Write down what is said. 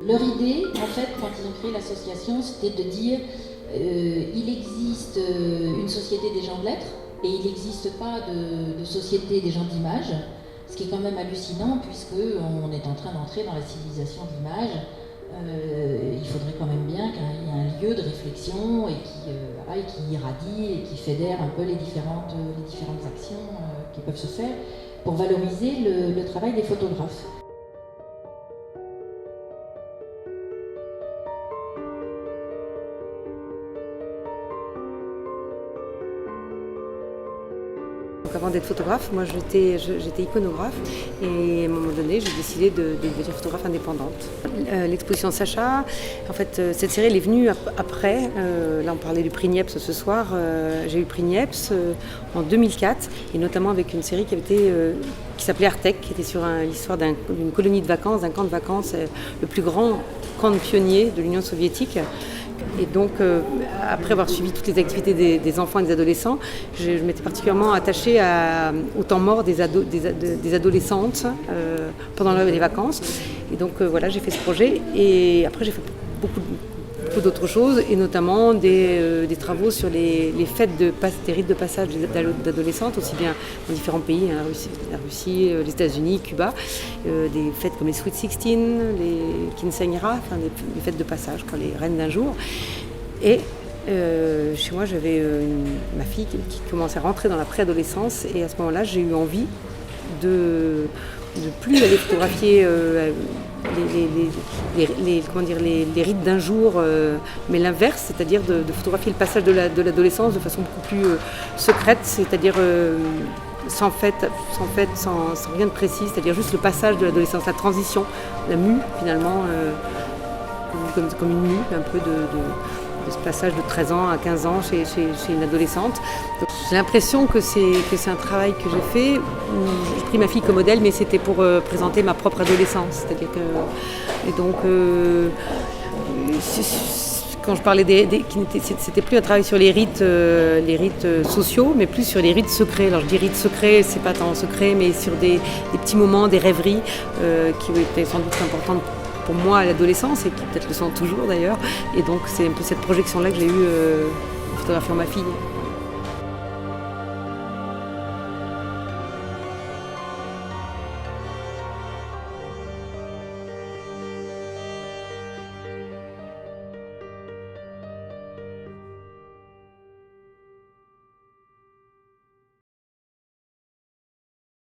Leur idée, en fait, quand ils ont créé l'association, c'était de dire il existe une société des gens de lettres et il n'existe pas de société des gens d'image, ce qui est quand même hallucinant puisqu'on est en train d'entrer dans la civilisation d'image. Il faudrait quand même bien qu'il y ait un lieu de réflexion et qui irradie et qui fédère un peu les différentes actions qui peuvent se faire pour valoriser le travail des photographes. Donc avant d'être photographe, moi j'étais iconographe et à un moment donné j'ai décidé de devenir photographe indépendante. L'exposition Sacha, en fait cette série elle est venue après, là on parlait du prix Niepce ce soir, j'ai eu le prix Niepce en 2004 et notamment avec une série qui s'appelait Artek, qui était sur l'histoire d'une colonie de vacances, d'un camp de vacances, le plus grand camp de pionniers de l'Union soviétique. Et donc, après avoir suivi toutes les activités des enfants et des adolescents, je m'étais particulièrement attachée au temps mort des adolescentes pendant les vacances. Et donc, voilà, j'ai fait ce projet. Et après, j'ai fait beaucoup d'autres choses, et notamment des travaux sur les fêtes des rites de passage d'adolescentes, aussi bien dans différents pays, hein, la Russie, les États-Unis, Cuba, des fêtes comme les Sweet 16, les quinceañeras, enfin les fêtes de passage, quand les reines d'un jour. Et chez moi, j'avais ma fille qui commençait à rentrer dans la préadolescence, et à ce moment-là, j'ai eu envie de plus aller photographier les rites d'un jour, mais l'inverse, c'est-à-dire de photographier le passage de l'adolescence de façon beaucoup plus secrète, c'est-à-dire sans rien de précis, c'est-à-dire juste le passage de l'adolescence, la transition, la mue finalement, comme une mue un peu de ce passage de 13 ans à 15 ans chez une adolescente. Donc, j'ai l'impression que c'est un travail que j'ai fait. J'ai pris ma fille comme modèle, mais c'était pour présenter ma propre adolescence. C'est-à-dire que, et donc, quand je parlais c'était plus un travail sur les rites sociaux, mais plus sur les rites secrets. Alors je dis rites secrets, c'est pas tant secret, mais sur des petits moments, des rêveries qui étaient sans doute importantes pour moi à l'adolescence et qui peut-être le sont toujours d'ailleurs. Et donc c'est un peu cette projection-là que j'ai eue en photographiant ma fille.